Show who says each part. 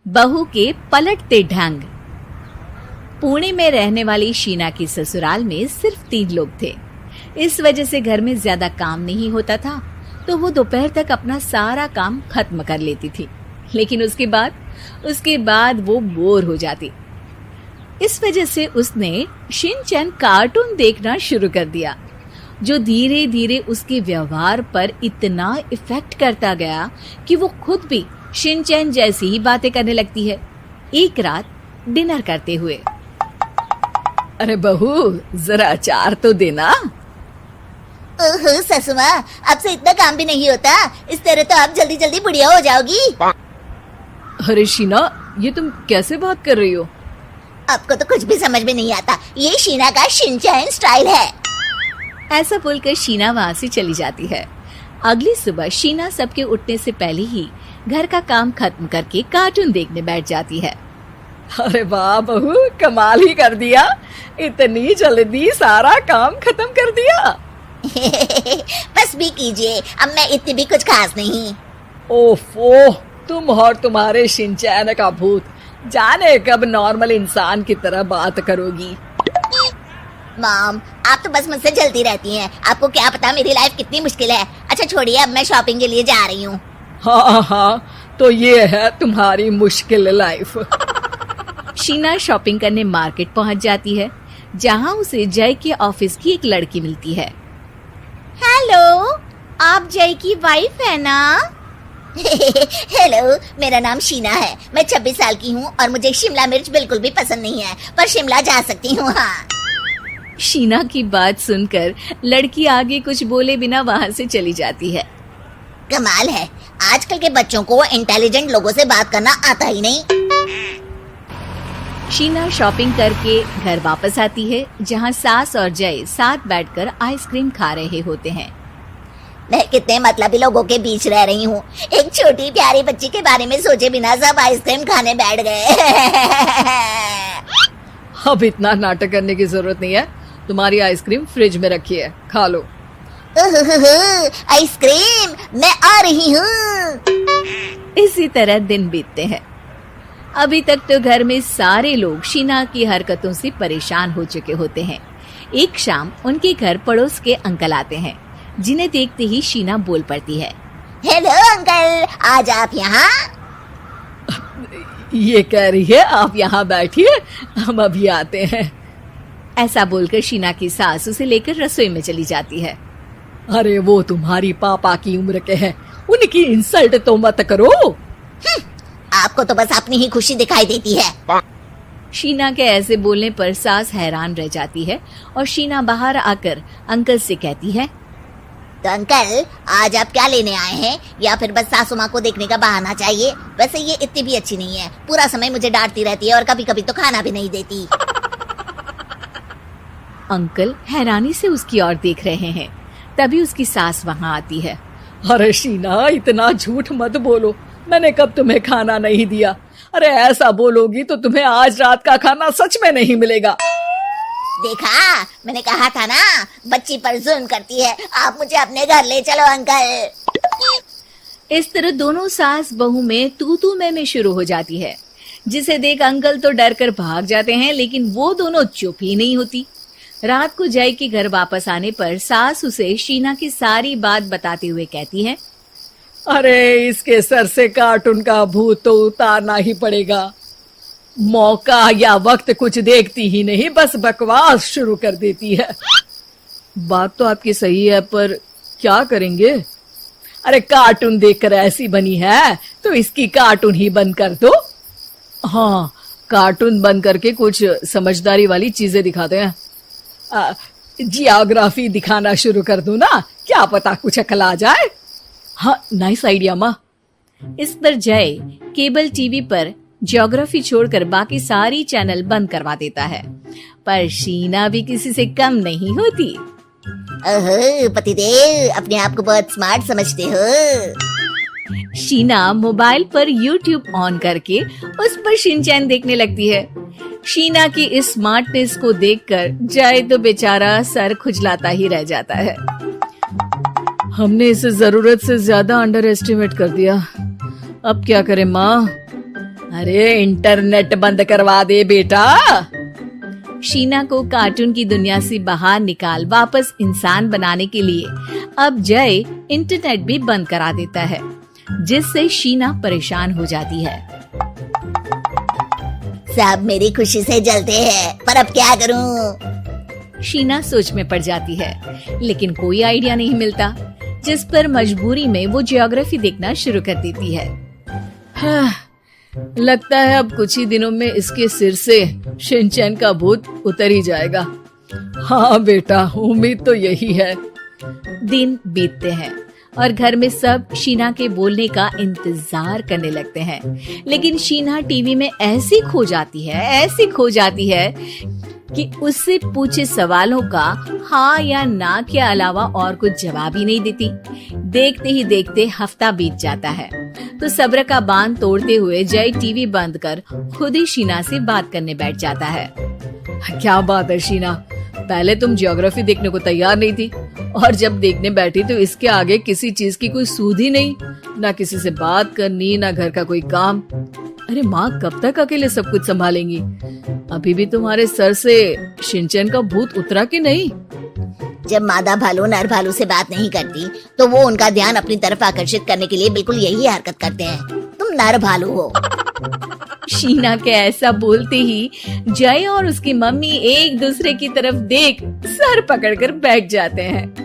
Speaker 1: बहू के पलटते ढंग। पुणे में रहने वाली शीना की ससुराल में सिर्फ 3 लोग थे। इस वजह से घर में ज्यादा काम नहीं होता था, तो वो दोपहर तक अपना सारा काम खत्म कर लेती थी। लेकिन उसके बाद वो बोर हो जाती। इस वजह से उसने शिनचैन कार्टून देखना शुरू कर दिया, जो धीरे धीरे उसके व्यवहार पर इतना इफेक्ट करता गया कि वो खुद भी शिनचैन जैसी ही बातें करने लगती है। एक रात डिनर करते हुए, अरे बहू, जरा अचार तो देना।
Speaker 2: ओहो ससुमा, आपसे इतना काम भी नहीं होता। इस तरह तो आप जल्दी जल्दी बुढ़िया हो जाओगी।
Speaker 1: अरे शीना, ये तुम कैसे बात कर रही हो?
Speaker 2: आपको तो कुछ भी समझ में नहीं आता। ये शीना का शिनचैन स्टाइल है।
Speaker 1: ऐसा बोलकर शीना वहाँ से चली जाती है। अगली सुबह शीना सबके उठने से पहले ही घर का काम खत्म करके कार्टून देखने बैठ जाती है। अरे वाह बहू, कमाल ही कर दिया। इतनी जल्दी सारा काम खत्म कर दिया।
Speaker 2: बस भी कीजिए, अब मैं इतनी भी कुछ खास नहीं।
Speaker 1: ओफो, तुम और तुम्हारे शिनचैन का भूत, जाने कब नॉर्मल इंसान की तरह बात करोगी।
Speaker 2: मॉम, आप तो बस मुझसे जल्दी रहती हैं। आपको क्या पता मेरी लाइफ कितनी मुश्किल है। अच्छा छोड़िए, अब मैं शॉपिंग के लिए जा रही हूँ।
Speaker 1: हाँ, तो ये है तुम्हारी मुश्किल लाइफ। शीना शॉपिंग करने मार्केट पहुँच जाती है, जहाँ उसे जय के ऑफिस की एक लड़की मिलती है।
Speaker 2: हेलो, आप जय की वाइफ है ना? हेलो, मेरा नाम शीना है। मैं 26 साल की हूँ और मुझे शिमला मिर्च बिल्कुल भी पसंद नहीं है, पर शिमला जा सकती हूँ। हाँ।
Speaker 1: शीना की बात सुनकर लड़की आगे कुछ बोले बिना वहाँ से चली जाती है।
Speaker 2: कमाल है, आजकल के बच्चों को इंटेलिजेंट लोगों से बात करना आता ही नहीं।
Speaker 1: शीना शॉपिंग करके घर वापस आती है, जहाँ सास और जय साथ बैठकर आइसक्रीम खा रहे होते हैं।
Speaker 2: मैं कितने मतलबी लोगों के बीच रह रही हूँ। एक छोटी प्यारी बच्ची के बारे में सोचे बिना सब आइसक्रीम खाने बैठ गए।
Speaker 1: अब इतना नाटक करने की जरूरत नहीं है। तुम्हारी आइसक्रीम फ्रिज में रखी है, खा लो।
Speaker 2: आइसक्रीम, मैं आ रही हूँ।
Speaker 1: इसी तरह दिन बीतते हैं। अभी तक तो घर में सारे लोग शीना की हरकतों से परेशान हो चुके होते हैं। एक शाम उनके घर पड़ोस के अंकल आते हैं, जिन्हें देखते ही शीना बोल पड़ती है।
Speaker 2: हेलो अंकल, आज आप यहाँ?
Speaker 1: ये कह रही है आप यहाँ बैठिए, हम अभी आते हैं। ऐसा बोलकर शीना की सास उसे लेकर रसोई में चली जाती है। अरे वो तुम्हारी पापा की उम्र के हैं, उनकी इंसल्ट तो मत करो।
Speaker 2: आपको तो बस अपनी ही खुशी दिखाई देती है।
Speaker 1: शीना के ऐसे बोलने पर सास हैरान रह जाती है और शीना बाहर आकर अंकल से कहती है,
Speaker 2: तो अंकल, आज आप क्या लेने आए हैं? या फिर बस सासू माँ को देखने का बहाना चाहिए? वैसे ये इतनी भी अच्छी नहीं है, पूरा समय मुझे डांटती रहती है और कभी कभी तो खाना भी नहीं देती।
Speaker 1: अंकल हैरानी से उसकी ओर देख रहे हैं। तभी उसकी सास वहाँ आती है। अरे शीना, इतना झूठ मत बोलो, मैंने कब तुम्हें खाना नहीं दिया? अरे ऐसा बोलोगी तो तुम्हें आज रात का खाना सच में नहीं मिलेगा।
Speaker 2: देखा, मैंने कहा था ना, बच्ची पर जुल्म करती है। आप मुझे अपने घर ले चलो अंकल।
Speaker 1: इस तरह दोनों सास बहू में तू मैं शुरू हो जाती है, जिसे देख अंकल तो डर कर भाग जाते हैं, लेकिन वो दोनों चुप ही नहीं होती। रात को जय के घर वापस आने पर सास उसे शीना की सारी बात बताते हुए कहती है, अरे इसके सर से कार्टून का भूत तो उतारना ही पड़ेगा। मौका या वक्त कुछ देखती ही नहीं, बस बकवास शुरू कर देती है। बात तो आपकी सही है, पर क्या करेंगे? अरे कार्टून देखकर ऐसी बनी है तो इसकी कार्टून ही बंद कर दो। हाँ, कार्टून बंद करके कुछ समझदारी वाली चीजें दिखाते हैं। जियोग्राफी दिखाना शुरू कर दो ना, क्या पता कुछ अकल आ जाए। हाँ, नाइस आइडिया माँ। इस पर जय केबल टीवी पर ज्योग्राफी छोड़कर बाकी सारी चैनल बंद करवा देता है, पर शीना भी किसी से कम नहीं होती।
Speaker 2: ओहो पतिदेव, अपने आप को बहुत स्मार्ट समझते हो।
Speaker 1: शीना मोबाइल पर YouTube ऑन करके उस पर शिनचैन देखने लगती है। शीना की इस स्मार्टनेस को देखकर जय तो बेचारा सर खुजलाता ही रह जाता है। हमने इसे जरूरत से ज्यादा अंडर एस्टिमेट कर दिया, अब क्या करें माँ? अरे इंटरनेट बंद करवा दे बेटा। शीना को कार्टून की दुनिया से बाहर निकाल वापस इंसान बनाने के लिए अब जय इंटरनेट भी बंद करा देता है, जिससे शीना परेशान हो जाती है।
Speaker 2: सब मेरी खुशी से जलते हैं, पर अब क्या करूं?
Speaker 1: शीना सोच में पड़ जाती है, लेकिन कोई आइडिया नहीं मिलता, जिस पर मजबूरी में वो ज्योग्राफी देखना शुरू कर देती है। लगता है अब कुछ ही दिनों में इसके सिर से शिनचैन का भूत उतर ही जाएगा। हाँ बेटा, उम्मीद तो यही है। दिन बीतते हैं और घर में सब शीना के बोलने का इंतजार करने लगते हैं, लेकिन शीना टीवी में ऐसी खो जाती है कि उससे पूछे सवालों का हाँ या ना के अलावा और कुछ जवाब ही नहीं देती। देखते ही देखते हफ्ता बीत जाता है, तो सब्र का बांध तोड़ते हुए जय टीवी बंद कर खुद ही शीना से बात करने बैठ जाता है। क्या बात है शीना, पहले तुम ज्योग्राफी देखने को तैयार नहीं थी, और जब देखने बैठी तो इसके आगे किसी चीज की कोई सूध ही नहीं, ना किसी से बात करनी, ना घर का कोई काम। अरे माँ कब तक अकेले सब कुछ संभालेंगी? अभी भी तुम्हारे सर से शिनचैन का भूत उतरा कि नहीं?
Speaker 2: जब मादा भालू नर भालू से बात नहीं करती, तो वो उनका ध्यान अपनी तरफ आकर्षित करने के लिए बिल्कुल यही हरकत करते हैं। तुम नर भालू हो।
Speaker 1: शीना के ऐसा बोलते ही जय और उसकी मम्मी एक दूसरे की तरफ देख सर पकड़कर बैठ जाते हैं।